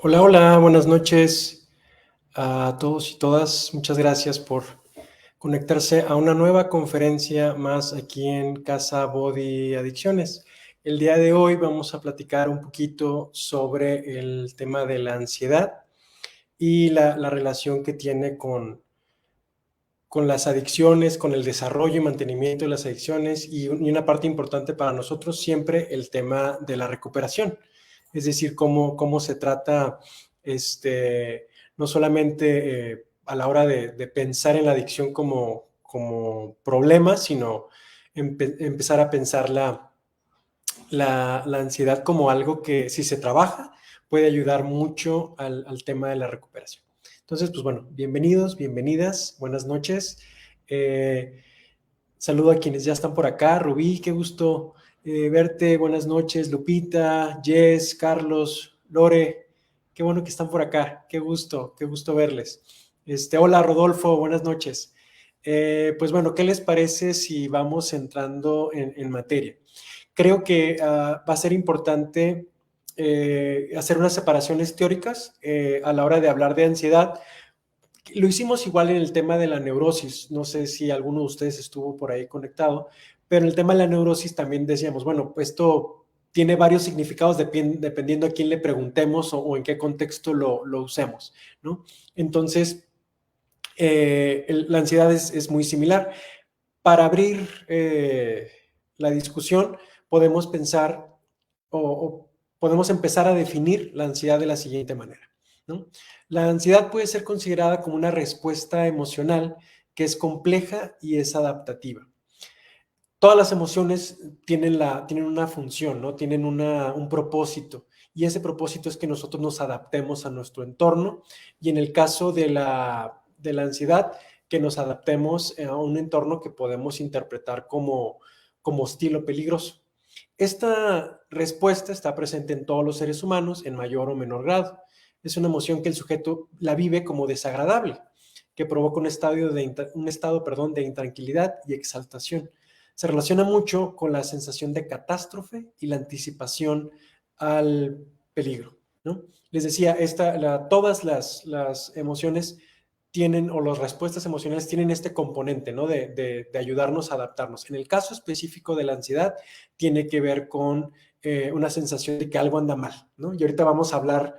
Hola, hola, buenas noches a todos y todas. Muchas gracias por conectarse a una nueva conferencia más aquí en Casa Body Adicciones. El día de hoy vamos a platicar un poquito sobre el tema de la ansiedad y la relación que tiene con las adicciones, con el desarrollo y mantenimiento de las adicciones y una parte importante para nosotros siempre el tema de la recuperación. Es decir, cómo se trata no solamente a la hora de pensar en la adicción como problema, sino empezar a pensar la ansiedad como algo que si se trabaja puede ayudar mucho al tema de la recuperación. Entonces, pues bueno, bienvenidos, bienvenidas, buenas noches. Eh, Saludo a quienes ya están por acá. Rubí, qué gusto verte. Buenas noches, Lupita, Jess, Carlos, Lore. Qué bueno que están por acá. Qué gusto verles. Hola, Rodolfo, buenas noches. Pues bueno, ¿qué les parece si vamos entrando en materia? Creo que va a ser importante hacer unas separaciones teóricas a la hora de hablar de ansiedad. Lo hicimos igual en el tema de la neurosis. No sé si alguno de ustedes estuvo por ahí conectado, pero en el tema de la neurosis también decíamos, bueno, pues esto tiene varios significados dependiendo a quién le preguntemos o en qué contexto lo usemos, ¿no? Entonces, la ansiedad es muy similar. Para abrir la discusión, podemos pensar o podemos empezar a definir la ansiedad de la siguiente manera, ¿no? La ansiedad puede ser considerada como una respuesta emocional que es compleja y es adaptativa. Todas las emociones tienen una función, ¿no? Tienen un propósito, y ese propósito es que nosotros nos adaptemos a nuestro entorno, y en el caso de la ansiedad, que nos adaptemos a un entorno que podemos interpretar como hostil o peligroso. Esta respuesta está presente en todos los seres humanos en mayor o menor grado. Es una emoción que el sujeto la vive como desagradable, que provoca un estado, perdón, de intranquilidad y exaltación. Se relaciona mucho con la sensación de catástrofe y la anticipación al peligro, ¿no? Les decía, todas las emociones tienen, o las respuestas emocionales tienen este componente, ¿no? De ayudarnos a adaptarnos. En el caso específico de la ansiedad, tiene que ver con una sensación de que algo anda mal, ¿no? Y ahorita vamos a hablar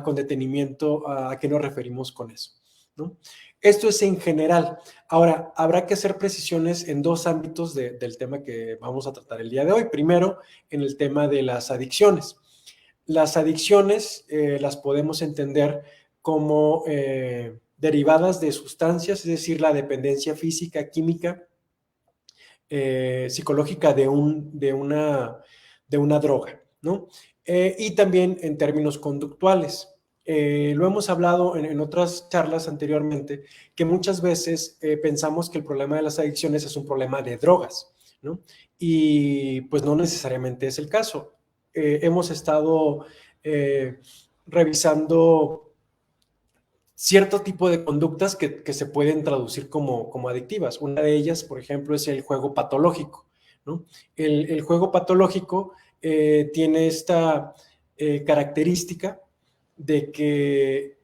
con detenimiento a qué nos referimos con eso, ¿no? Esto es en general. Ahora, habrá que hacer precisiones en dos ámbitos del tema que vamos a tratar el día de hoy. Primero, en el tema de las adicciones. Las adicciones las podemos entender como derivadas de sustancias, es decir, la dependencia física, química, psicológica de una droga, ¿no? Y también en términos conductuales. Lo hemos hablado en otras charlas anteriormente, que muchas veces pensamos que el problema de las adicciones es un problema de drogas, ¿no? Y pues no necesariamente es el caso. Hemos estado eh, revisando cierto tipo de conductas que se pueden traducir como adictivas. Una de ellas, por ejemplo, es el juego patológico, ¿no? El juego patológico tiene esta característica de que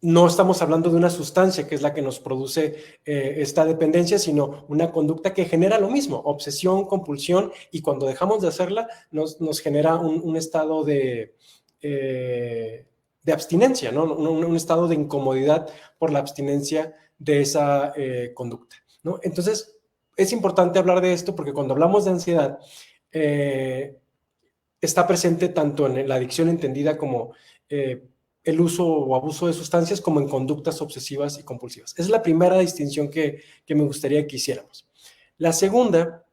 no estamos hablando de una sustancia que es la que nos produce esta dependencia, sino una conducta que genera lo mismo, obsesión, compulsión, y cuando dejamos de hacerla nos genera un estado de abstinencia, ¿no? Un estado de incomodidad por la abstinencia de esa conducta, ¿no? Entonces, es importante hablar de esto porque cuando hablamos de ansiedad, está presente tanto en la adicción entendida como el uso o abuso de sustancias, como en conductas obsesivas y compulsivas. Esa es la primera distinción que me gustaría que hiciéramos. La segunda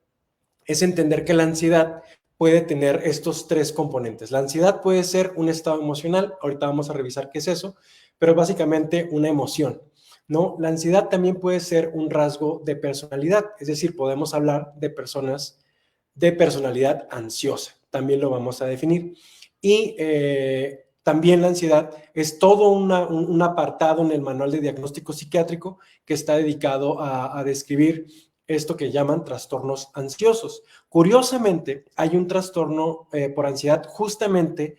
es entender que la ansiedad puede tener estos tres componentes. La ansiedad puede ser un estado emocional, ahorita vamos a revisar qué es eso, pero básicamente una emoción, ¿no? La ansiedad también puede ser un rasgo de personalidad, es decir, podemos hablar de personas de personalidad ansiosa, también lo vamos a definir. Y también la ansiedad es todo un apartado en el manual de diagnóstico psiquiátrico que está dedicado a describir esto que llaman trastornos ansiosos. Curiosamente, hay un trastorno por ansiedad justamente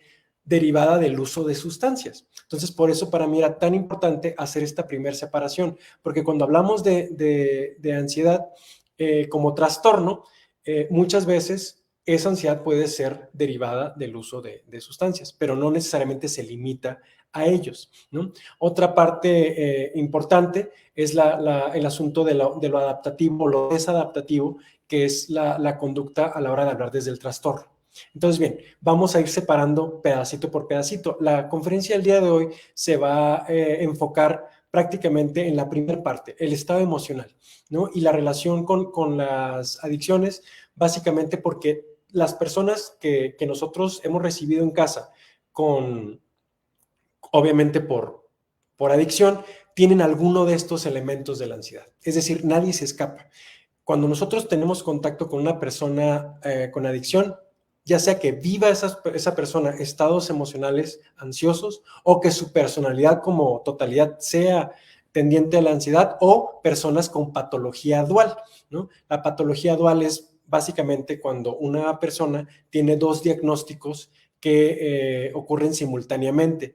derivada del uso de sustancias. Entonces, por eso para mí era tan importante hacer esta primera separación, porque cuando hablamos de ansiedad como trastorno, muchas veces esa ansiedad puede ser derivada del uso de sustancias, pero no necesariamente se limita a ellos, ¿no? Otra parte importante es el asunto de lo adaptativo, lo desadaptativo, que es la conducta a la hora de hablar desde el trastorno. Entonces, bien, vamos a ir separando pedacito por pedacito. La conferencia del día de hoy se va a enfocar prácticamente en la primera parte, el estado emocional, ¿no? Y la relación con las adicciones, básicamente porque las personas que nosotros hemos recibido en casa obviamente por adicción, tienen alguno de estos elementos de la ansiedad. Es decir, nadie se escapa. Cuando nosotros tenemos contacto con una persona con adicción, ya sea que viva esa persona estados emocionales ansiosos o que su personalidad como totalidad sea tendiente a la ansiedad, o personas con patología dual, ¿no? La patología dual es básicamente cuando una persona tiene dos diagnósticos que ocurren simultáneamente.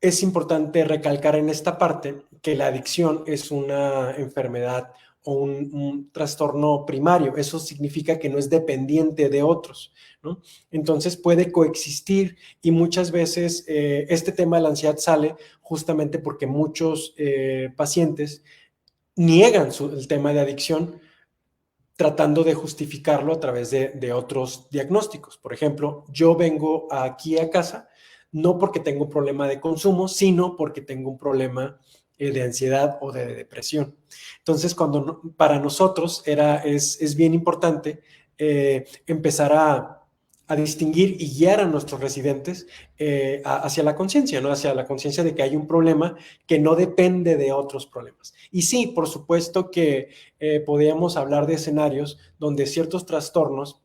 Es importante recalcar en esta parte que la adicción es una enfermedad o un trastorno primario. Eso significa que no es dependiente de otros, ¿no? Entonces puede coexistir, y muchas veces este tema de la ansiedad sale justamente porque muchos pacientes niegan el tema de adicción tratando de justificarlo a través de otros diagnósticos. Por ejemplo, yo vengo aquí a casa no porque tengo un problema de consumo, sino porque tengo un problema de ansiedad o de depresión. Entonces, para nosotros es bien importante empezar a distinguir y guiar a nuestros residentes hacia la conciencia, ¿no? Hacia la conciencia de que hay un problema que no depende de otros problemas. Y sí, por supuesto que podríamos hablar de escenarios donde ciertos trastornos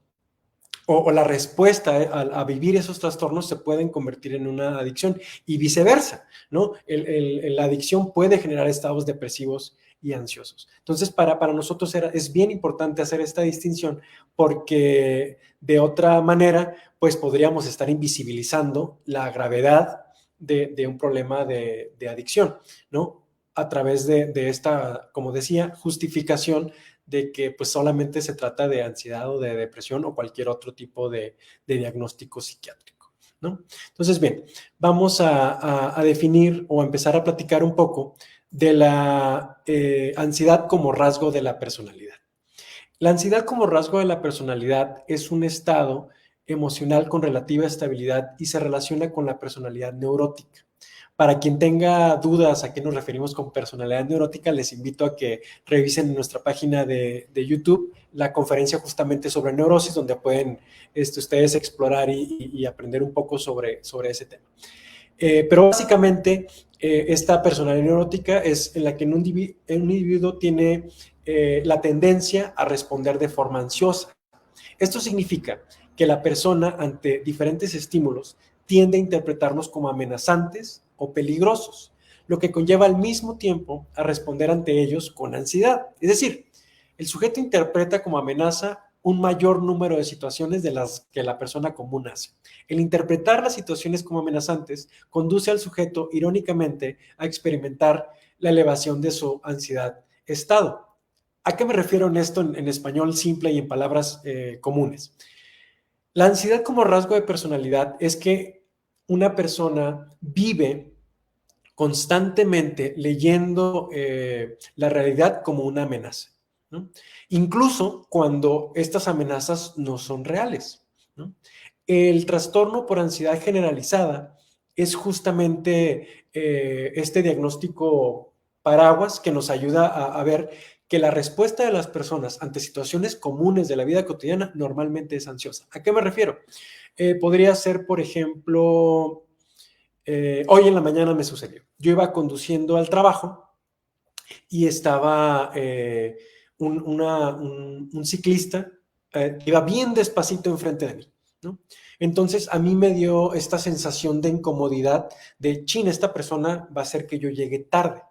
o la respuesta a vivir esos trastornos se pueden convertir en una adicción, y viceversa, ¿no? La adicción puede generar estados depresivos y ansiosos. Entonces, para nosotros es bien importante hacer esta distinción, porque de otra manera, pues podríamos estar invisibilizando la gravedad de un problema de adicción, ¿no? A través de esta, como decía, justificación de que pues solamente se trata de ansiedad o de depresión o cualquier otro tipo de diagnóstico psiquiátrico, ¿no? Entonces, bien, vamos a definir o a empezar a platicar un poco de la ansiedad como rasgo de la personalidad. La ansiedad como rasgo de la personalidad es un estado emocional con relativa estabilidad y se relaciona con la personalidad neurótica. Para quien tenga dudas a qué nos referimos con personalidad neurótica, les invito a que revisen en nuestra página de YouTube la conferencia justamente sobre neurosis, donde pueden ustedes explorar y aprender un poco sobre ese tema. Pero básicamente esta personalidad neurótica es en la que un individuo tiene la tendencia a responder de forma ansiosa. Esto significa que la persona ante diferentes estímulos tiende a interpretarlos como amenazantes o peligrosos, lo que conlleva al mismo tiempo a responder ante ellos con ansiedad. Es decir, el sujeto interpreta como amenaza un mayor número de situaciones de las que la persona común hace. El interpretar las situaciones como amenazantes conduce al sujeto, irónicamente, a experimentar la elevación de su ansiedad estado. ¿A qué me refiero en esto en español simple y en palabras comunes? La ansiedad como rasgo de personalidad es que una persona vive constantemente leyendo la realidad como una amenaza, ¿no? Incluso cuando estas amenazas no son reales, ¿no? El trastorno por ansiedad generalizada es justamente este diagnóstico paraguas que nos ayuda a ver que la respuesta de las personas ante situaciones comunes de la vida cotidiana normalmente es ansiosa. ¿A qué me refiero? Podría ser, por ejemplo, hoy en la mañana me sucedió. Yo iba conduciendo al trabajo y estaba un ciclista que iba bien despacito enfrente de mí, ¿no? Entonces a mí me dio esta sensación de incomodidad de, chin, esta persona va a hacer que yo llegue tarde,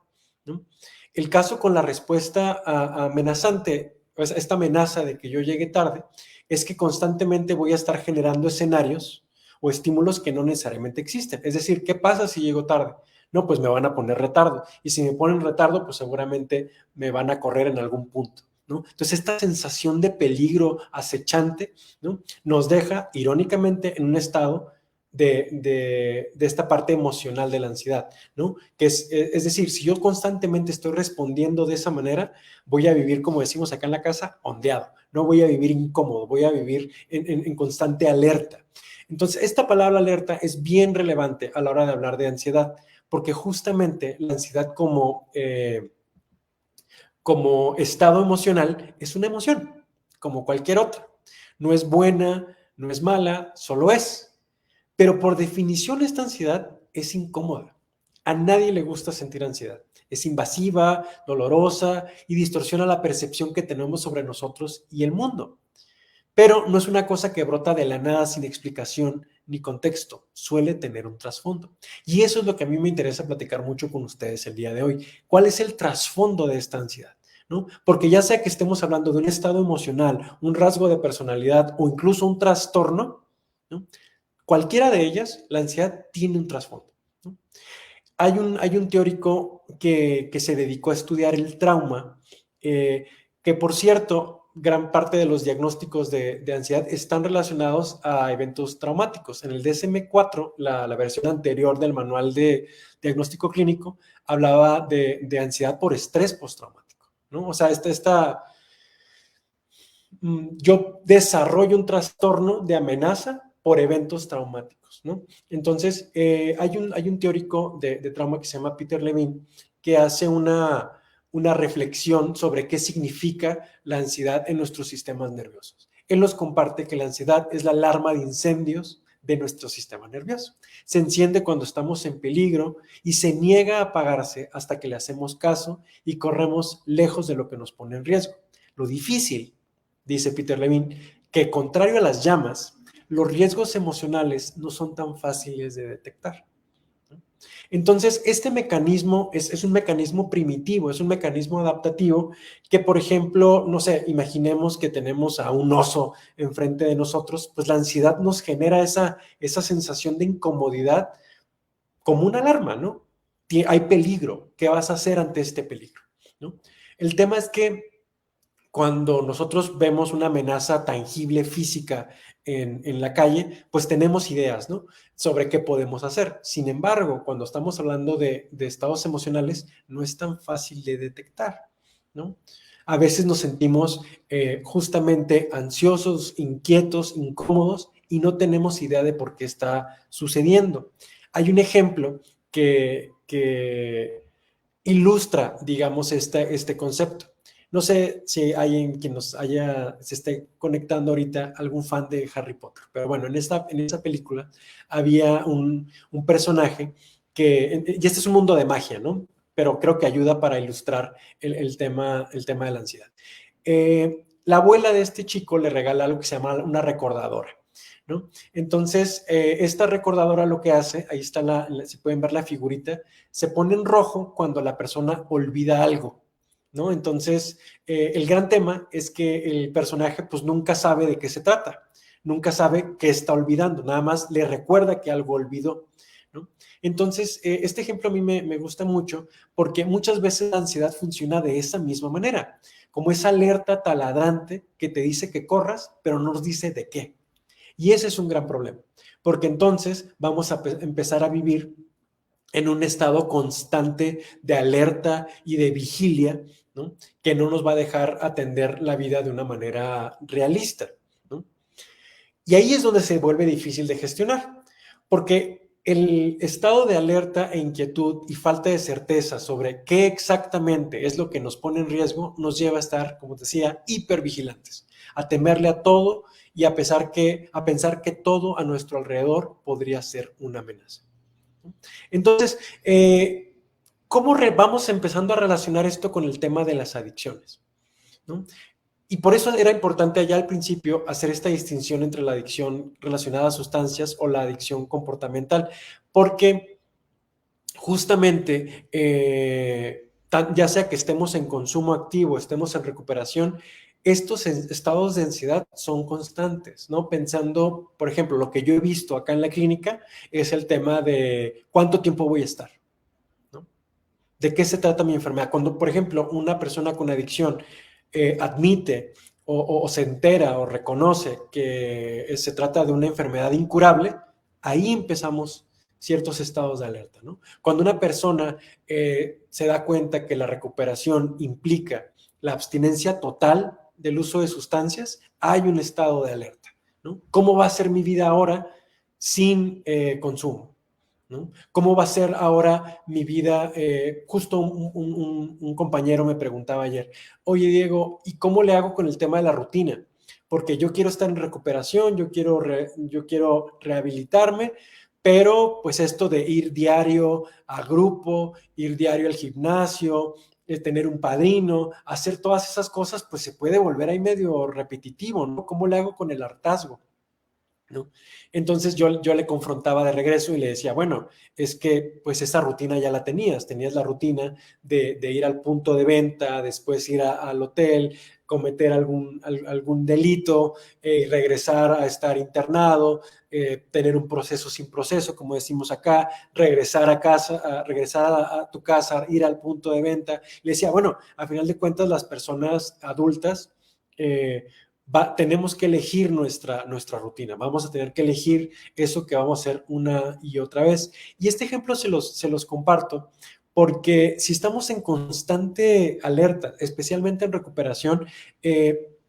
¿no? El caso con la respuesta amenazante, pues, esta amenaza de que yo llegue tarde, es que constantemente voy a estar generando escenarios o estímulos que no necesariamente existen. Es decir, ¿qué pasa si llego tarde? No, pues me van a poner retardo. Y si me ponen retardo, pues seguramente me van a correr en algún punto, ¿no? Entonces, esta sensación de peligro acechante, ¿no?, nos deja, irónicamente, en un estado de esta parte emocional de la ansiedad, ¿no? Que es decir, si yo constantemente estoy respondiendo de esa manera, voy a vivir, como decimos acá en la casa, ondeado, no voy a vivir incómodo, voy a vivir en constante alerta. Entonces, esta palabra alerta es bien relevante a la hora de hablar de ansiedad, porque justamente la ansiedad como estado emocional es una emoción, como cualquier otra. No es buena, no es mala, solo es. Pero por definición esta ansiedad es incómoda. A nadie le gusta sentir ansiedad. Es invasiva, dolorosa y distorsiona la percepción que tenemos sobre nosotros y el mundo. Pero no es una cosa que brota de la nada sin explicación ni contexto. Suele tener un trasfondo. Y eso es lo que a mí me interesa platicar mucho con ustedes el día de hoy. ¿Cuál es el trasfondo de esta ansiedad? ¿No? Porque ya sea que estemos hablando de un estado emocional, un rasgo de personalidad o incluso un trastorno, ¿no?, cualquiera de ellas, la ansiedad tiene un trasfondo, ¿no? Hay un teórico que se dedicó a estudiar el trauma, que por cierto, gran parte de los diagnósticos de ansiedad están relacionados a eventos traumáticos. En el DSM-4, la versión anterior del manual de diagnóstico clínico, hablaba de ansiedad por estrés postraumático, ¿no? O sea, yo desarrollo un trastorno de amenaza por eventos traumáticos, ¿no? Entonces, hay un teórico de trauma que se llama Peter Levine, que hace una reflexión sobre qué significa la ansiedad en nuestros sistemas nerviosos. Él nos comparte que la ansiedad es la alarma de incendios de nuestro sistema nervioso. Se enciende cuando estamos en peligro y se niega a apagarse hasta que le hacemos caso y corremos lejos de lo que nos pone en riesgo. Lo difícil, dice Peter Levine, que contrario a las llamas, los riesgos emocionales no son tan fáciles de detectar. Entonces, este mecanismo es un mecanismo primitivo, es un mecanismo adaptativo que, por ejemplo, no sé, imaginemos que tenemos a un oso enfrente de nosotros, pues la ansiedad nos genera esa sensación de incomodidad como una alarma, ¿no? Hay peligro, ¿qué vas a hacer ante este peligro? ¿No? El tema es que cuando nosotros vemos una amenaza tangible, física en la calle, pues tenemos ideas, ¿no?, sobre qué podemos hacer. Sin embargo, cuando estamos hablando de estados emocionales, no es tan fácil de detectar, ¿no? A veces nos sentimos justamente ansiosos, inquietos, incómodos y no tenemos idea de por qué está sucediendo. Hay un ejemplo que ilustra, digamos, este concepto. No sé si hay en quien se esté conectando ahorita algún fan de Harry Potter, pero bueno, en esa película había un personaje y este es un mundo de magia, ¿no? Pero creo que ayuda para ilustrar el tema de la ansiedad. La abuela de este chico le regala algo que se llama una recordadora, ¿no? Entonces, esta recordadora lo que hace, ahí está si pueden ver la figurita, se pone en rojo cuando la persona olvida algo, ¿no? Entonces, el gran tema es que el personaje pues nunca sabe de qué se trata, nunca sabe qué está olvidando, nada más le recuerda que algo olvidó, ¿no? Entonces, este ejemplo a mí me gusta mucho porque muchas veces la ansiedad funciona de esa misma manera, como esa alerta taladrante que te dice que corras, pero no nos dice de qué. Y ese es un gran problema, porque entonces vamos a empezar a vivir en un estado constante de alerta y de vigilia, ¿no?, que no nos va a dejar atender la vida de una manera realista, ¿no? Y ahí es donde se vuelve difícil de gestionar, porque el estado de alerta e inquietud y falta de certeza sobre qué exactamente es lo que nos pone en riesgo nos lleva a estar, como decía, hipervigilantes, a temerle a todo y a pensar que todo a nuestro alrededor podría ser una amenaza. Entonces, ¿cómo vamos empezando a relacionar esto con el tema de las adicciones? ¿No? Y por eso era importante allá al principio hacer esta distinción entre la adicción relacionada a sustancias o la adicción comportamental, porque justamente, ya sea que estemos en consumo activo, estemos en recuperación, estos estados de ansiedad son constantes, ¿no? Pensando, por ejemplo, lo que yo he visto acá en la clínica es el tema de cuánto tiempo voy a estar, ¿no? ¿De qué se trata mi enfermedad? Cuando, por ejemplo, una persona con adicción admite o se entera o reconoce que se trata de una enfermedad incurable, ahí empezamos ciertos estados de alerta, ¿no? Cuando una persona se da cuenta que la recuperación implica la abstinencia total del uso de sustancias, hay un estado de alerta, ¿no? ¿Cómo va a ser mi vida ahora sin consumo? ¿No? ¿Cómo va a ser ahora mi vida? Justo un compañero me preguntaba ayer, oye Diego, ¿y cómo le hago con el tema de la rutina? Porque yo quiero estar en recuperación, yo quiero rehabilitarme, pero pues esto de ir diario a grupo, ir diario al gimnasio, tener un padrino, hacer todas esas cosas, pues se puede volver ahí medio repetitivo, ¿no? ¿Cómo le hago con el hartazgo? ¿No? Entonces yo le confrontaba de regreso y le decía, bueno, es que pues esa rutina ya la tenías la rutina de ir al punto de venta, después ir al hotel, cometer algún delito, regresar a estar internado, tener un proceso sin proceso, como decimos acá, regresar a casa, regresar a tu casa, ir al punto de venta. Le decía, bueno, a final de cuentas las personas adultas tenemos que elegir nuestra rutina, vamos a tener que elegir eso que vamos a hacer una y otra vez. Y este ejemplo se los comparto porque si estamos en constante alerta, especialmente en recuperación,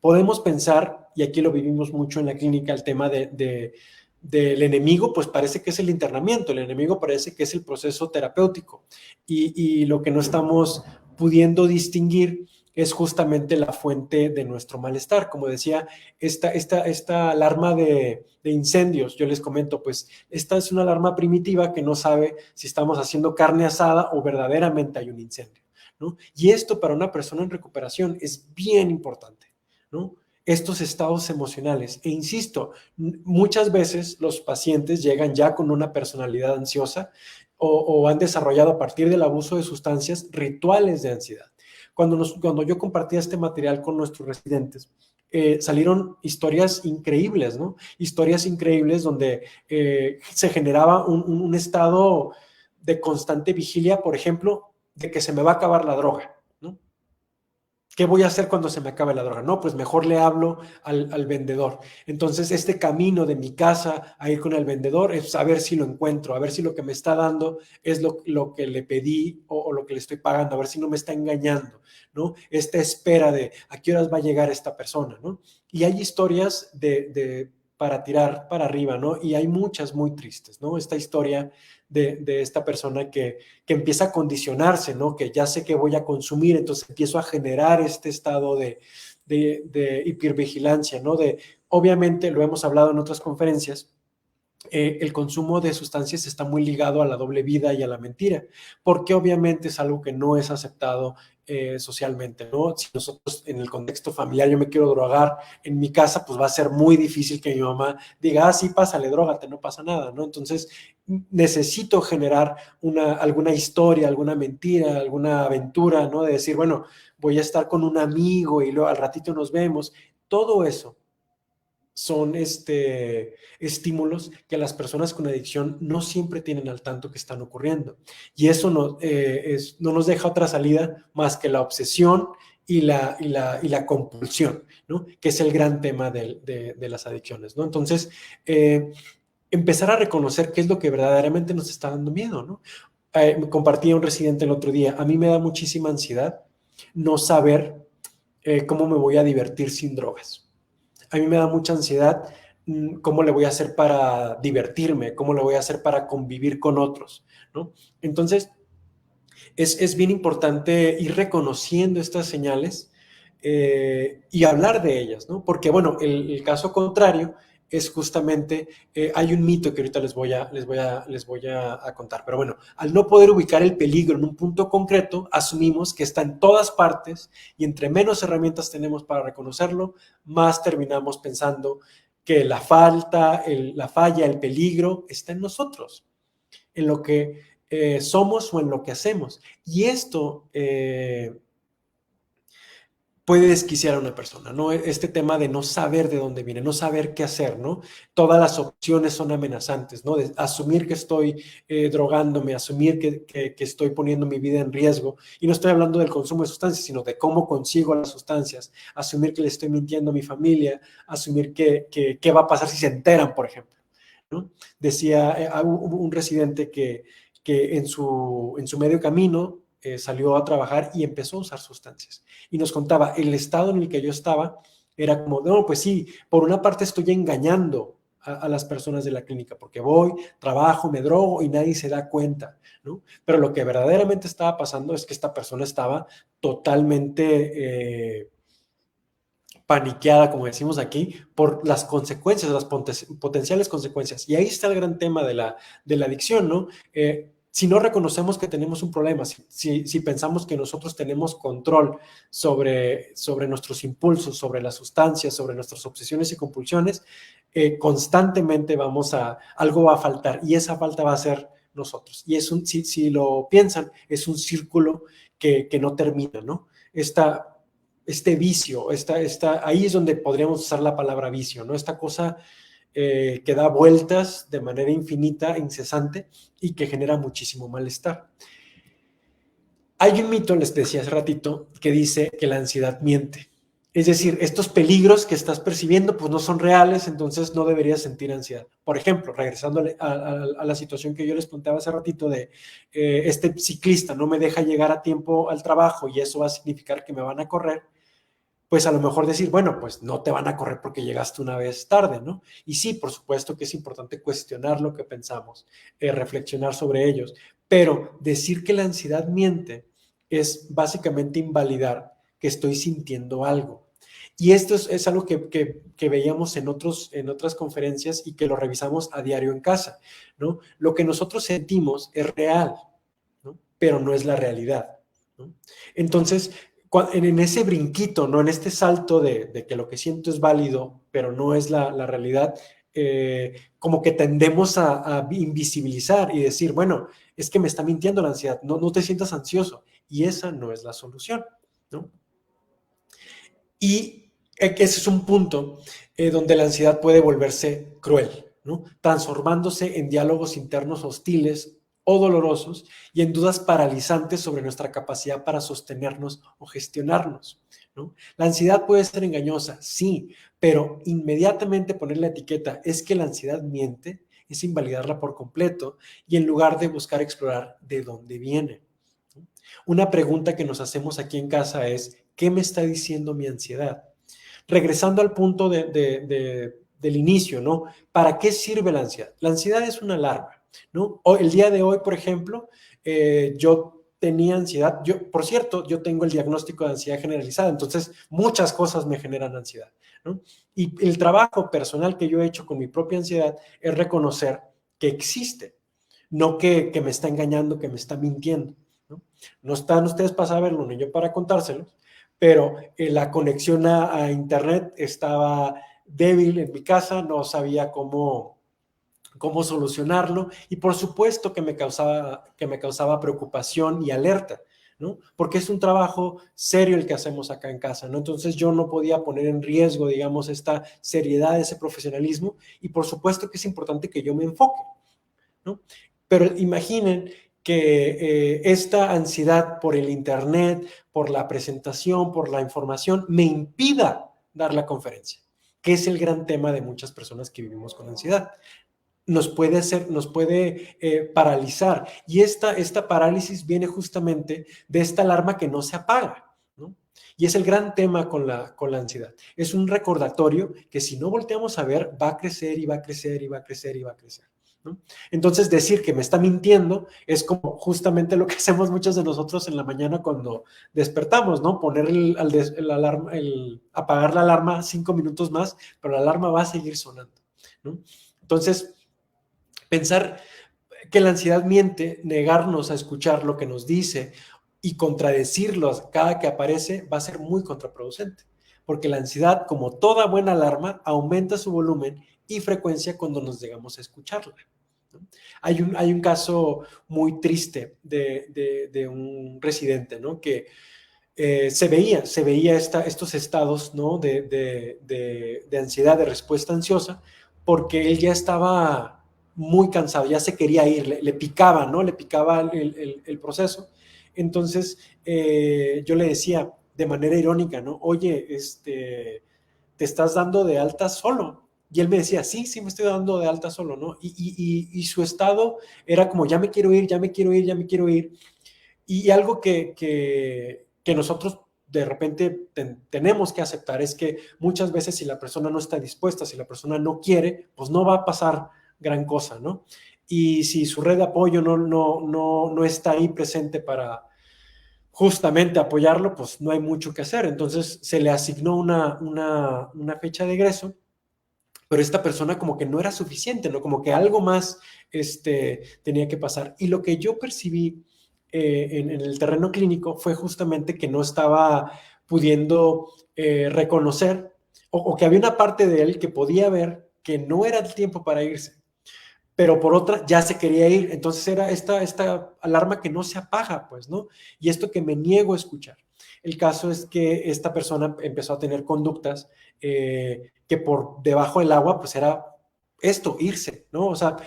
podemos pensar, y aquí lo vivimos mucho en la clínica, el tema del enemigo, pues parece que es el internamiento, el enemigo parece que es el proceso terapéutico y lo que no estamos pudiendo distinguir es justamente la fuente de nuestro malestar. Como decía, esta alarma de incendios, yo les comento, pues esta es una alarma primitiva que no sabe si estamos haciendo carne asada o verdaderamente hay un incendio, ¿no? Y esto para una persona en recuperación es bien importante, ¿no? Estos estados emocionales. E insisto, muchas veces los pacientes llegan ya con una personalidad ansiosa o han desarrollado a partir del abuso de sustancias rituales de ansiedad. Cuando yo compartía este material con nuestros residentes, salieron historias increíbles, ¿no? Historias increíbles donde se generaba un estado de constante vigilia, por ejemplo, de que se me va a acabar la droga, ¿no? ¿Qué voy a hacer cuando se me acabe la droga? No, pues mejor le hablo al vendedor. Entonces, este camino de mi casa a ir con el vendedor es a ver si lo encuentro, a ver si lo que me está dando es lo que le pedí o lo que le estoy pagando, a ver si no me está engañando, ¿no? Esta espera de a qué horas va a llegar esta persona, ¿no? Y hay historias para tirar para arriba, ¿no? Y hay muchas muy tristes, ¿no? Esta historia de esta persona que empieza a condicionarse, ¿no? Que ya sé que voy a consumir, entonces empiezo a generar este estado de hipervigilancia, ¿no? Obviamente, lo hemos hablado en otras conferencias, el consumo de sustancias está muy ligado a la doble vida y a la mentira, porque obviamente es algo que no es aceptado socialmente, ¿no? Si nosotros en el contexto familiar yo me quiero drogar en mi casa, pues va a ser muy difícil que mi mamá diga, sí, pásale, drógate, no pasa nada, ¿no? Entonces necesito generar alguna historia, alguna mentira, alguna aventura, ¿no? De decir, bueno, voy a estar con un amigo y luego al ratito nos vemos. Todo eso son estímulos que las personas con adicción no siempre tienen al tanto que están ocurriendo. Y eso no nos deja otra salida más que la obsesión y la compulsión, ¿no? Que es el gran tema de las adicciones, ¿no? Entonces, empezar a reconocer qué es lo que verdaderamente nos está dando miedo, ¿no? Me compartía un residente el otro día, a mí me da muchísima ansiedad no saber cómo me voy a divertir sin drogas. A mí me da mucha ansiedad cómo le voy a hacer para divertirme, cómo le voy a hacer para convivir con otros, ¿no? Entonces, es bien importante ir reconociendo estas señales y hablar de ellas, ¿no? Porque, bueno, el caso contrario es justamente, hay un mito que ahorita les voy a contar, pero bueno, al no poder ubicar el peligro en un punto concreto, asumimos que está en todas partes y entre menos herramientas tenemos para reconocerlo, más terminamos pensando que la falla, el peligro está en nosotros, en lo que somos o en lo que hacemos. Y esto puede desquiciar a una persona, ¿no? Este tema de no saber de dónde viene, no saber qué hacer, ¿no? Todas las opciones son amenazantes, ¿no? De asumir que estoy drogándome, asumir que estoy poniendo mi vida en riesgo. Y no estoy hablando del consumo de sustancias, sino de cómo consigo las sustancias, asumir que le estoy mintiendo a mi familia, asumir qué va a pasar si se enteran, por ejemplo, ¿no? Decía hubo un residente que en su medio camino salió a trabajar y empezó a usar sustancias. Y nos contaba, el estado en el que yo estaba era como, no, pues sí, por una parte estoy engañando a las personas de la clínica, porque voy, trabajo, me drogo y nadie se da cuenta, ¿no? Pero lo que verdaderamente estaba pasando es que esta persona estaba totalmente paniqueada, como decimos aquí, por las consecuencias, las potenciales consecuencias. Y ahí está el gran tema de la adicción, ¿no? Si no reconocemos que tenemos un problema, si pensamos que nosotros tenemos control sobre nuestros impulsos, sobre las sustancias, sobre nuestras obsesiones y compulsiones, constantemente algo va a faltar y esa falta va a ser nosotros. Y si lo piensan, es un círculo que no termina, ¿no? Este vicio, ahí es donde podríamos usar la palabra vicio, ¿no? Esta cosa que da vueltas de manera infinita, incesante y que genera muchísimo malestar. Hay un mito, les decía hace ratito, que dice que la ansiedad miente. Es decir, estos peligros que estás percibiendo pues no son reales, entonces no deberías sentir ansiedad. Por ejemplo, regresando a la situación que yo les planteaba hace ratito de este ciclista no me deja llegar a tiempo al trabajo y eso va a significar que me van a correr, pues a lo mejor decir, bueno, pues no te van a correr porque llegaste una vez tarde, ¿no? Y sí, por supuesto que es importante cuestionar lo que pensamos, reflexionar sobre ellos, pero decir que la ansiedad miente es básicamente invalidar que estoy sintiendo algo. Y esto es algo que veíamos en otras conferencias y que lo revisamos a diario en casa, ¿no? Lo que nosotros sentimos es real, ¿no? Pero no es la realidad, ¿no? Entonces, en ese brinquito, ¿no? En este salto de que lo que siento es válido, pero no es la realidad, como que tendemos a invisibilizar y decir, bueno, es que me está mintiendo la ansiedad, no te sientas ansioso. Y esa no es la solución, ¿no? Y ese es un punto donde la ansiedad puede volverse cruel, ¿no? Transformándose en diálogos internos hostiles o dolorosos y en dudas paralizantes sobre nuestra capacidad para sostenernos o gestionarnos, ¿no? La ansiedad puede ser engañosa, sí, pero inmediatamente poner la etiqueta es que la ansiedad miente, es invalidarla por completo y en lugar de buscar explorar de dónde viene. Una pregunta que nos hacemos aquí en casa es, ¿qué me está diciendo mi ansiedad? Regresando al punto del inicio, ¿no? ¿Para qué sirve la ansiedad? La ansiedad es una alarma, ¿no? El día de hoy, por ejemplo, yo tenía ansiedad. Por cierto, yo tengo el diagnóstico de ansiedad generalizada, entonces muchas cosas me generan ansiedad, ¿no? Y el trabajo personal que yo he hecho con mi propia ansiedad es reconocer que existe, no que me está engañando, que me está mintiendo, ¿no? No están ustedes para saberlo, ni yo para contárselos, pero la conexión a internet estaba débil en mi casa, no sabía cómo solucionarlo y por supuesto que me causaba preocupación y alerta, ¿no? Porque es un trabajo serio el que hacemos acá en casa, ¿no? Entonces yo no podía poner en riesgo, digamos, esta seriedad, ese profesionalismo y por supuesto que es importante que yo me enfoque, ¿no? Pero imaginen que esta ansiedad por el internet, por la presentación, por la información, me impida dar la conferencia, que es el gran tema de muchas personas que vivimos con ansiedad. Nos puede paralizar. Y esta parálisis viene justamente de esta alarma que no se apaga, ¿no? Y es el gran tema con la ansiedad. Es un recordatorio que si no volteamos a ver, va a crecer y va a crecer y va a crecer y va a crecer, ¿no? Entonces, decir que me está mintiendo es como justamente lo que hacemos muchos de nosotros en la mañana cuando despertamos, ¿no? Poner el alarma, apagar la alarma 5 minutos más, pero la alarma va a seguir sonando, ¿no? Entonces, pensar que la ansiedad miente, negarnos a escuchar lo que nos dice y contradecirlo cada que aparece va a ser muy contraproducente, porque la ansiedad, como toda buena alarma, aumenta su volumen y frecuencia cuando nos llegamos a escucharla, ¿no? Hay un caso muy triste de un residente, ¿no? Que se veía estos estados, ¿no? de ansiedad, de respuesta ansiosa, porque él ya estaba muy cansado, ya se quería ir, le picaba, ¿no? Le picaba el proceso. Entonces, yo le decía de manera irónica, ¿no? Oye, te estás dando de alta solo. Y él me decía, sí, sí, me estoy dando de alta solo, ¿no? Y su estado era como, ya me quiero ir, ya me quiero ir, ya me quiero ir. Y algo que nosotros de repente tenemos que aceptar es que muchas veces si la persona no está dispuesta, si la persona no quiere, pues no va a pasar gran cosa, ¿no? Y si su red de apoyo no está ahí presente para justamente apoyarlo, pues no hay mucho que hacer. Entonces se le asignó una fecha de egreso, pero esta persona como que no era suficiente, ¿no? Como que algo más tenía que pasar. Y lo que yo percibí en el terreno clínico fue justamente que no estaba pudiendo reconocer o que había una parte de él que podía ver que no era el tiempo para irse, pero por otra ya se quería ir. Entonces era esta alarma que no se apaga, pues, ¿no? Y esto que me niego a escuchar. El caso es que esta persona empezó a tener conductas que por debajo del agua, pues era esto, irse, ¿no? O sea,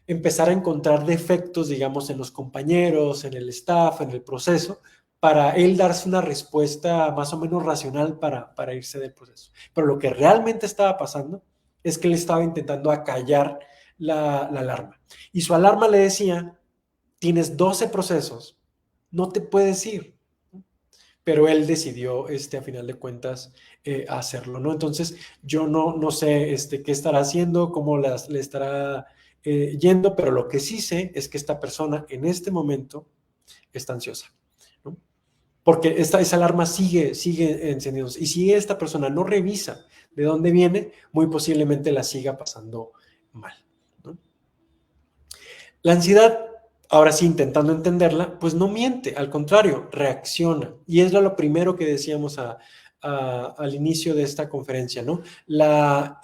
empezar a encontrar defectos, digamos, en los compañeros, en el staff, en el proceso, para él darse una respuesta más o menos racional para irse del proceso. Pero lo que realmente estaba pasando es que él estaba intentando acallar la alarma. Y su alarma le decía, tienes 12 procesos, no te puedes ir. Pero él decidió, a final de cuentas, hacerlo, ¿no? Entonces, yo no sé qué estará haciendo, cómo le estará yendo, pero lo que sí sé es que esta persona en este momento está ansiosa, ¿no? Porque esa alarma sigue encendiéndose. Y si esta persona no revisa de dónde viene, muy posiblemente la siga pasando mal, ¿no? La ansiedad, ahora sí, intentando entenderla, pues no miente, al contrario, reacciona. Y es lo primero que decíamos al inicio de esta conferencia, ¿no? La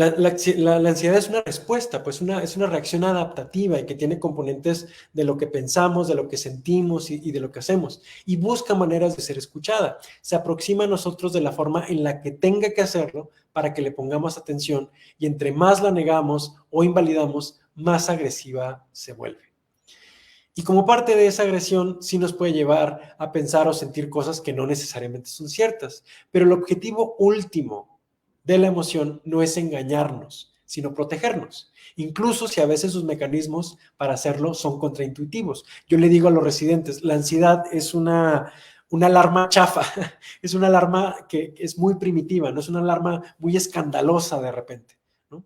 ansiedad es una respuesta, pues es una reacción adaptativa y que tiene componentes de lo que pensamos, de lo que sentimos y de lo que hacemos. Y busca maneras de ser escuchada. Se aproxima a nosotros de la forma en la que tenga que hacerlo para que le pongamos atención y entre más la negamos o invalidamos, más agresiva se vuelve. Y como parte de esa agresión, sí nos puede llevar a pensar o sentir cosas que no necesariamente son ciertas. Pero el objetivo último de la emoción no es engañarnos, sino protegernos. Incluso si a veces sus mecanismos para hacerlo son contraintuitivos. Yo le digo a los residentes, la ansiedad es una alarma chafa, es una alarma que es muy primitiva, no es una alarma muy escandalosa de repente, ¿no?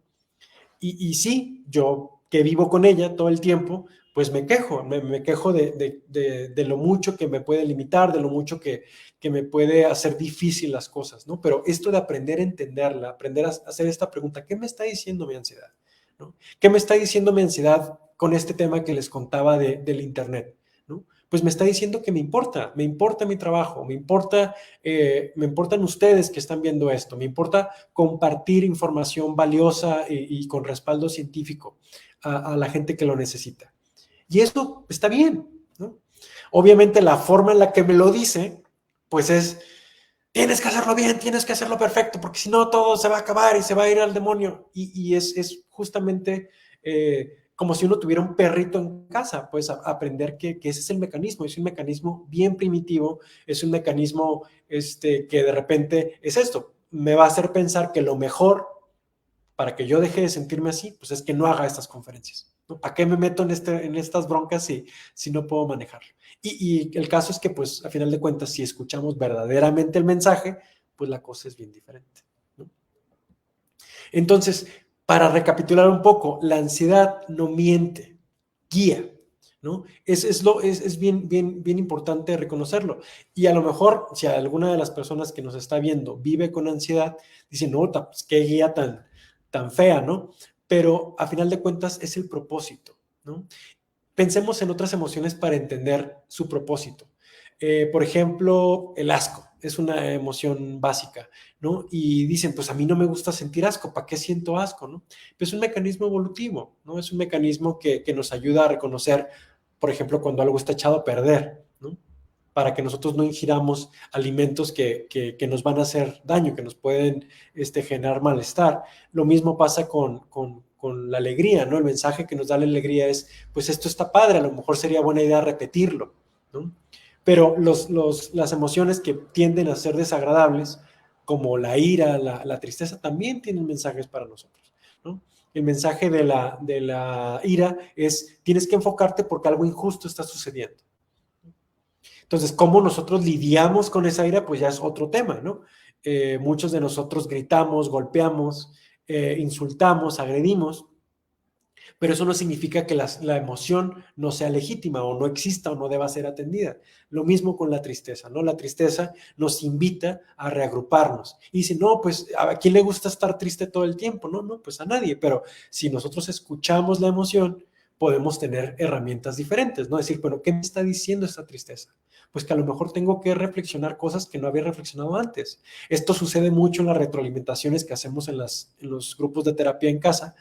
Y sí, yo que vivo con ella todo el tiempo, pues me quejo, me quejo de lo mucho que me puede limitar, de lo mucho que me puede hacer difícil las cosas, ¿no? Pero esto de aprender a entenderla, aprender a hacer esta pregunta, ¿qué me está diciendo mi ansiedad? ¿No? ¿Qué me está diciendo mi ansiedad con este tema que les contaba del Internet? ¿No? Pues me está diciendo que me importa mi trabajo, me importan ustedes que están viendo esto, me importa compartir información valiosa y con respaldo científico a la gente que lo necesita. Y eso está bien, ¿no? Obviamente la forma en la que me lo dice, pues es, tienes que hacerlo bien, tienes que hacerlo perfecto, porque si no todo se va a acabar y se va a ir al demonio. Y es justamente como si uno tuviera un perrito en casa, pues aprender que ese es el mecanismo, es un mecanismo bien primitivo, es un mecanismo que de repente es esto, me va a hacer pensar que lo mejor para que yo deje de sentirme así, pues es que no haga estas conferencias, ¿no? ¿Para qué me meto en estas broncas si no puedo manejarlo? Y el caso es que, pues, a final de cuentas, si escuchamos verdaderamente el mensaje, pues la cosa es bien diferente, ¿no? Entonces, para recapitular un poco, la ansiedad no miente, guía, ¿no? Es bien importante reconocerlo. Y a lo mejor, si alguna de las personas que nos está viendo vive con ansiedad, dice, no, pues, qué guía tan fea, ¿no? Pero a final de cuentas es el propósito, ¿no? Pensemos en otras emociones para entender su propósito. Por ejemplo, el asco es una emoción básica, ¿no? Y dicen, pues a mí no me gusta sentir asco, ¿para qué siento asco, no? Pues es un mecanismo evolutivo, ¿no? Es un mecanismo que nos ayuda a reconocer por ejemplo, cuando algo está echado a perder, ¿no? Para que nosotros no ingiramos alimentos que nos van a hacer daño, que nos pueden generar malestar. Lo mismo pasa con la alegría, ¿no? El mensaje que nos da la alegría es, pues esto está padre, a lo mejor sería buena idea repetirlo, ¿no? Pero las emociones que tienden a ser desagradables, como la ira, la tristeza, también tienen mensajes para nosotros, ¿no? El mensaje de la ira es, tienes que enfocarte porque algo injusto está sucediendo. Entonces, ¿cómo nosotros lidiamos con esa ira? Pues ya es otro tema, ¿no? Muchos de nosotros gritamos, golpeamos, insultamos, agredimos, pero eso no significa que la emoción no sea legítima o no exista o no deba ser atendida. Lo mismo con la tristeza, ¿no? La tristeza nos invita a reagruparnos. Y dice, no, pues, ¿a quién le gusta estar triste todo el tiempo? No, no, pues a nadie. Pero si nosotros escuchamos la emoción, podemos tener herramientas diferentes, ¿no? Decir, bueno, ¿qué me está diciendo esta tristeza? Pues que a lo mejor tengo que reflexionar cosas que no había reflexionado antes. Esto sucede mucho en las retroalimentaciones que hacemos en los grupos de terapia en casa,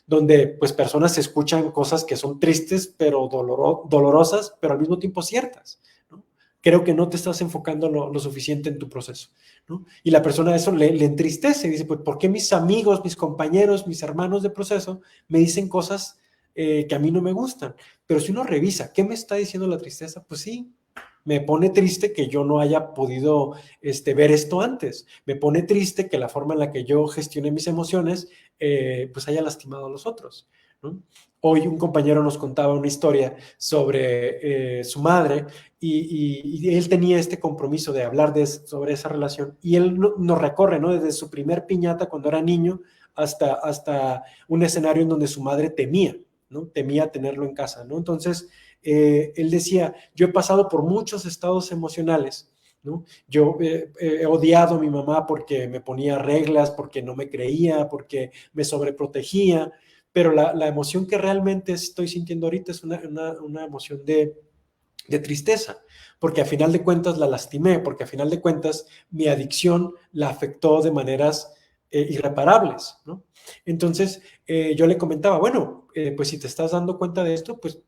donde pues personas escuchan cosas que son tristes, pero dolorosas, pero al mismo tiempo ciertas, ¿no? Creo que no te estás enfocando lo suficiente en tu proceso, ¿no? Y la persona eso le entristece, dice, pues, ¿por qué mis amigos, mis compañeros, mis hermanos de proceso me dicen cosas que a mí no me gustan? Pero si uno revisa, ¿qué me está diciendo la tristeza? Pues sí, me pone triste que yo no haya podido ver esto antes. Me pone triste que la forma en la que yo gestioné mis emociones pues haya lastimado a los otros, ¿no? Hoy un compañero nos contaba una historia sobre su madre y él tenía este compromiso de hablar sobre esa relación y él nos recorre, ¿no? Desde su primer piñata cuando era niño hasta un escenario en donde su madre temía, ¿no? Temía tenerlo en casa, ¿no? Entonces, él decía, yo he pasado por muchos estados emocionales, ¿no? Yo he odiado a mi mamá porque me ponía reglas, porque no me creía, porque me sobreprotegía, pero la emoción que realmente estoy sintiendo ahorita es una emoción de tristeza, porque a final de cuentas la lastimé, porque a final de cuentas mi adicción la afectó de maneras irreparables, ¿no? Entonces yo le comentaba, bueno, pues si te estás dando cuenta de esto, pues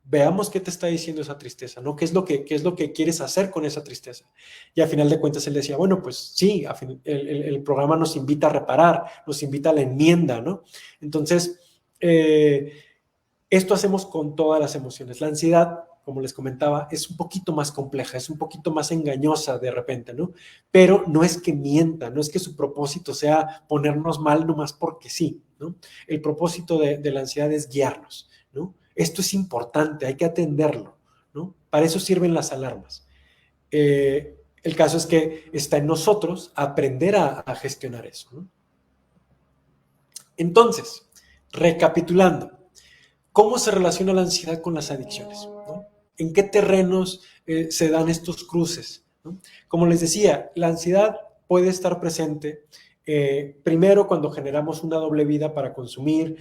veamos qué te está diciendo esa tristeza, ¿no? Qué es lo que quieres hacer con esa tristeza? Y a final de cuentas él decía, bueno, pues sí, el programa nos invita a reparar, nos invita a la enmienda, ¿no? Entonces, esto hacemos con todas las emociones. La ansiedad, como les comentaba, es un poquito más compleja, es un poquito más engañosa de repente, ¿no? Pero no es que mienta, no es que su propósito sea ponernos mal nomás porque sí, ¿no? El propósito de la ansiedad es guiarnos, ¿no? Esto es importante, hay que atenderlo, ¿no? Para eso sirven las alarmas. El caso es que está en nosotros aprender a gestionar eso, ¿no? Entonces, recapitulando, ¿cómo se relaciona la ansiedad con las adicciones? ¿No? ¿En qué terrenos se dan estos cruces? ¿No? Como les decía, la ansiedad puede estar presente primero cuando generamos una doble vida para consumir,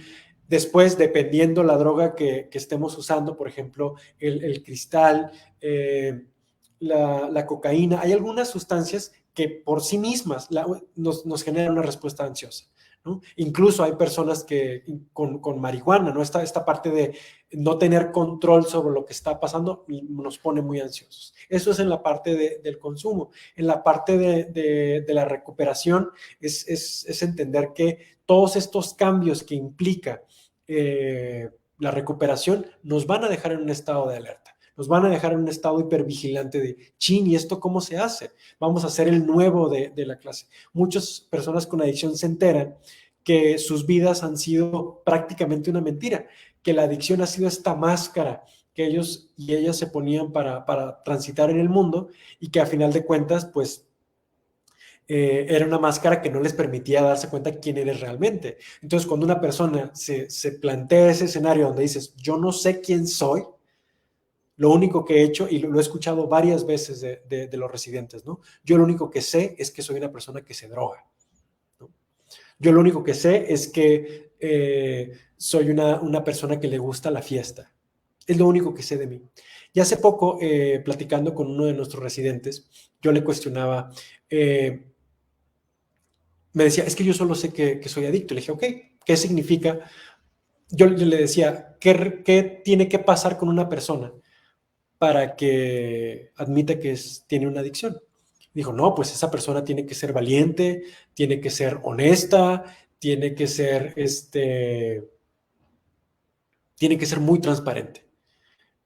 después dependiendo la droga que estemos usando, por ejemplo, el cristal, la cocaína. Hay algunas sustancias que por sí mismas nos generan una respuesta ansiosa, ¿no? Incluso hay personas que con marihuana, ¿no? Esta parte de no tener control sobre lo que está pasando nos pone muy ansiosos. Eso es en la parte del consumo. En la parte de la recuperación es entender que todos estos cambios que implica la recuperación nos van a dejar en un estado de alerta. Nos van a dejar en un estado hipervigilante de, chin, ¿y esto cómo se hace? Vamos a ser el nuevo de la clase. Muchas personas con adicción se enteran que sus vidas han sido prácticamente una mentira, que la adicción ha sido esta máscara que ellos y ellas se ponían para transitar en el mundo y que a final de cuentas, pues, era una máscara que no les permitía darse cuenta quién eres realmente. Entonces, cuando una persona se plantea ese escenario donde dices, yo no sé quién soy, lo único que he hecho, y lo he escuchado varias veces de los residentes, ¿no? Yo lo único que sé es que soy una persona que se droga, ¿no? Yo lo único que sé es que soy una persona que le gusta la fiesta. Es lo único que sé de mí. Y hace poco, platicando con uno de nuestros residentes, yo le cuestionaba, me decía, es que yo solo sé que soy adicto. Le dije, ok, ¿qué significa? Yo le decía, ¿qué tiene que pasar con una persona para que admita que tiene una adicción. Dijo, no, pues esa persona tiene que ser valiente, tiene que ser honesta, tiene que ser, tiene que ser muy transparente.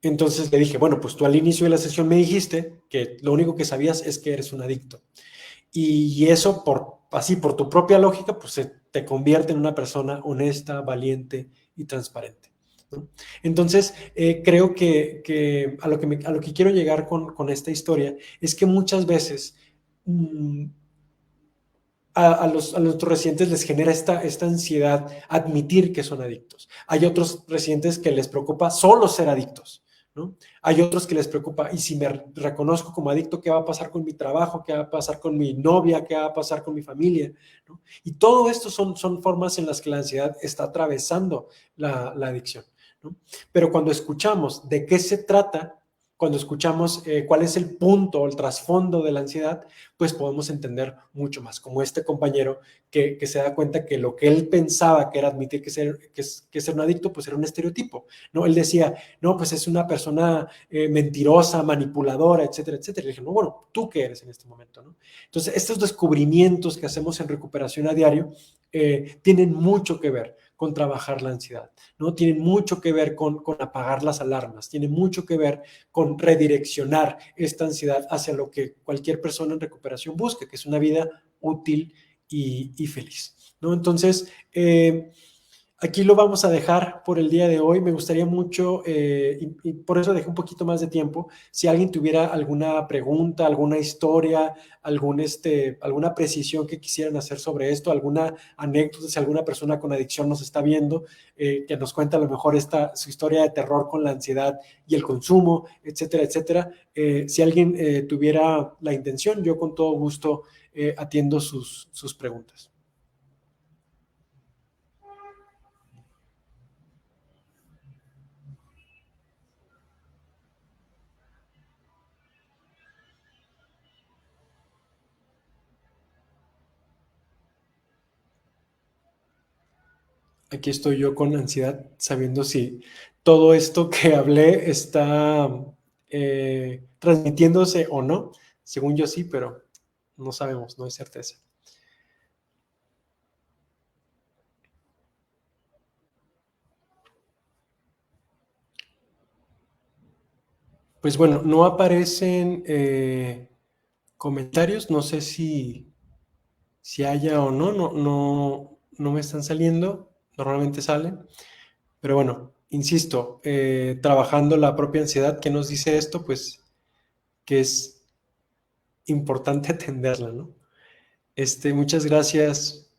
Entonces le dije, bueno, pues tú al inicio de la sesión me dijiste que lo único que sabías es que eres un adicto. Y eso, así por tu propia lógica, pues te convierte en una persona honesta, valiente y transparente, ¿no? Entonces, creo que a lo que quiero llegar con esta historia es que muchas veces a nuestros residentes les genera esta ansiedad admitir que son adictos. Hay otros residentes que les preocupa solo ser adictos, ¿no? Hay otros que les preocupa, y si me reconozco como adicto, ¿qué va a pasar con mi trabajo? ¿Qué va a pasar con mi novia? ¿Qué va a pasar con mi familia? ¿No? Y todo esto son formas en las que la ansiedad está atravesando la adicción, ¿no? Pero cuando escuchamos de qué se trata, cuando escuchamos cuál es el punto o el trasfondo de la ansiedad, pues podemos entender mucho más, como este compañero que se da cuenta que lo que él pensaba que era admitir que ser un adicto, pues era un estereotipo, ¿no? Él decía, no, pues es una persona mentirosa, manipuladora, etcétera, etcétera. Y le dije, no, bueno, ¿tú qué eres en este momento, no? Entonces, estos descubrimientos que hacemos en recuperación a diario tienen mucho que ver con trabajar la ansiedad, ¿no? Tienen mucho que ver con apagar las alarmas, tienen mucho que ver con redireccionar esta ansiedad hacia lo que cualquier persona en recuperación busca, que es una vida útil y feliz, ¿no? Entonces, aquí lo vamos a dejar por el día de hoy. Me gustaría mucho, y por eso dejé un poquito más de tiempo, si alguien tuviera alguna pregunta, alguna historia, alguna precisión que quisieran hacer sobre esto, alguna anécdota, si alguna persona con adicción nos está viendo, que nos cuenta a lo mejor su historia de terror con la ansiedad y el consumo, etcétera, etcétera. Si alguien tuviera la intención, yo con todo gusto atiendo sus preguntas. Aquí estoy yo con ansiedad, sabiendo si todo esto que hablé está transmitiéndose o no. Según yo sí, pero no sabemos, no hay certeza. Pues bueno, no aparecen comentarios, no sé si haya o no, no me están saliendo, normalmente salen, pero bueno, insisto, trabajando la propia ansiedad que nos dice esto, pues que es importante atenderla, ¿no? Muchas gracias,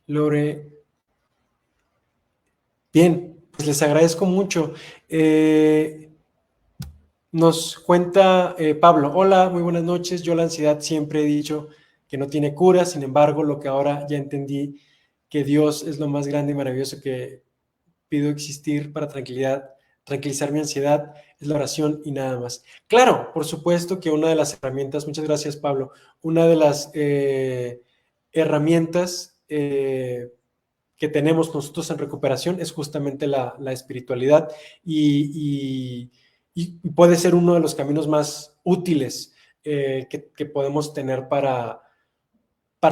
Lore. Bien, pues les agradezco mucho. Nos cuenta Pablo, hola, muy buenas noches. Yo la ansiedad siempre he dicho que no tiene cura, sin embargo, lo que ahora ya entendí, que Dios es lo más grande y maravilloso que pido existir para tranquilizar mi ansiedad, es la oración y nada más. Claro, por supuesto que una de las herramientas, muchas gracias Pablo, una de las herramientas que tenemos nosotros en recuperación es justamente la espiritualidad y puede ser uno de los caminos más útiles que podemos tener para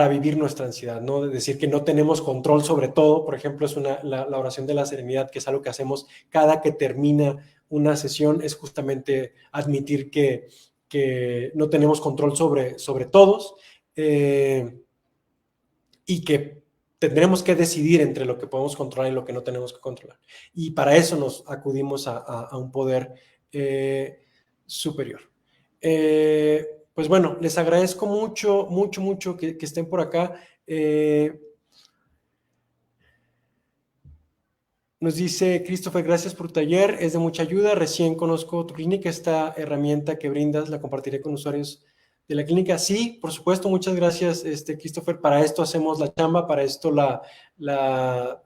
vivir nuestra ansiedad, ¿no? De decir que no tenemos control sobre todo, por ejemplo, es la oración de la serenidad, que es algo que hacemos cada que termina una sesión, es justamente admitir que no tenemos control sobre todos y que tendremos que decidir entre lo que podemos controlar y lo que no tenemos que controlar. Y para eso nos acudimos a un poder superior. Pues bueno, les agradezco mucho, mucho, mucho que estén por acá. Nos dice Christopher, gracias por tu taller, es de mucha ayuda. Recién conozco tu clínica, esta herramienta que brindas la compartiré con usuarios de la clínica. Sí, por supuesto, muchas gracias, Christopher. Para esto hacemos la chamba, para esto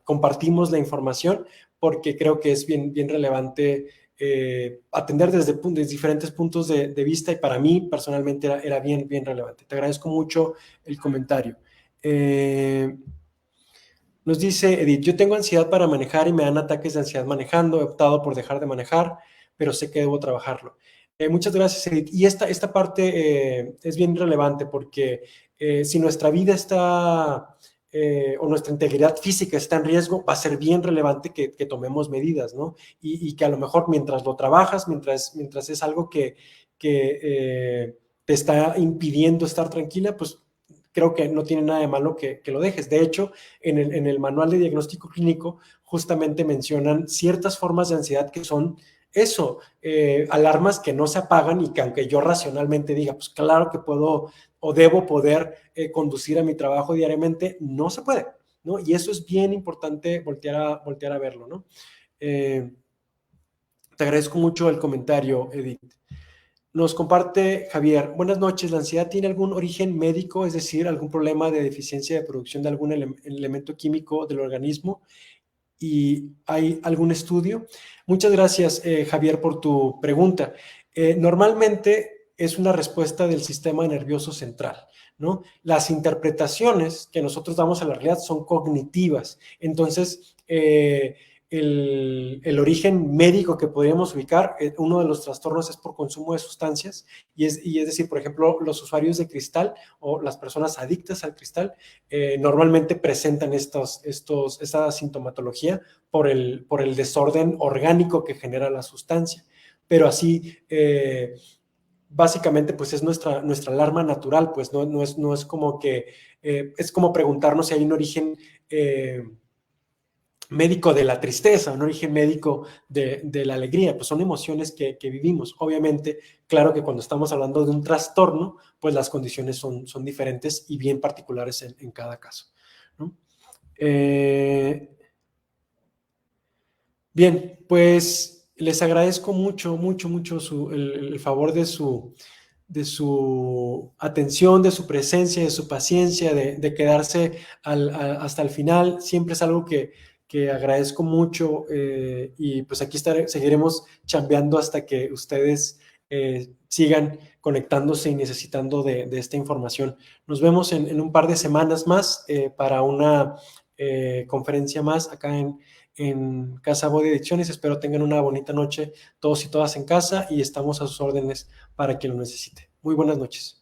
compartimos la información, porque creo que es bien, bien relevante atender desde diferentes puntos de vista, y para mí personalmente era bien, bien relevante. Te agradezco mucho el comentario. Nos dice Edith, yo tengo ansiedad para manejar y me dan ataques de ansiedad manejando. He optado por dejar de manejar, pero sé que debo trabajarlo. Muchas gracias, Edith. Y esta parte es bien relevante porque si nuestra vida está o nuestra integridad física está en riesgo, va a ser bien relevante que tomemos medidas, ¿no? Y que a lo mejor mientras lo trabajas, mientras es algo que te está impidiendo estar tranquila, pues creo que no tiene nada de malo que lo dejes. De hecho, en el manual de diagnóstico clínico justamente mencionan ciertas formas de ansiedad que son eso, alarmas que no se apagan y que aunque yo racionalmente diga, pues claro que puedo o debo poder conducir a mi trabajo diariamente, no se puede, ¿no? Y eso es bien importante voltear a verlo, ¿no? Te agradezco mucho el comentario, Edith. Nos comparte Javier, buenas noches, ¿la ansiedad tiene algún origen médico, es decir, algún problema de deficiencia de producción de algún elemento químico del organismo? ¿Y hay algún estudio? Muchas gracias, Javier, por tu pregunta. Normalmente es una respuesta del sistema nervioso central, ¿no? Las interpretaciones que nosotros damos a la realidad son cognitivas. Entonces, el origen médico que podríamos ubicar, uno de los trastornos es por consumo de sustancias, y es decir, por ejemplo, los usuarios de cristal o las personas adictas al cristal normalmente presentan esta sintomatología por el desorden orgánico que genera la sustancia. Pero así, básicamente, pues es nuestra alarma natural, pues no es como que, es como preguntarnos si hay un origen médico de la tristeza, un origen médico de la alegría, pues son emociones que vivimos. Obviamente, claro que cuando estamos hablando de un trastorno, pues las condiciones son diferentes y bien particulares en cada caso, ¿no? Bien, pues les agradezco mucho el favor de su atención, de su presencia, de su paciencia, de quedarse hasta el final. Siempre es algo que agradezco mucho y pues aquí seguiremos chambeando hasta que ustedes sigan conectándose y necesitando de esta información. Nos vemos en un par de semanas más para una conferencia más acá en Casa Body Adicciones. Espero tengan una bonita noche todos y todas en casa y estamos a sus órdenes para quien lo necesite. Muy buenas noches.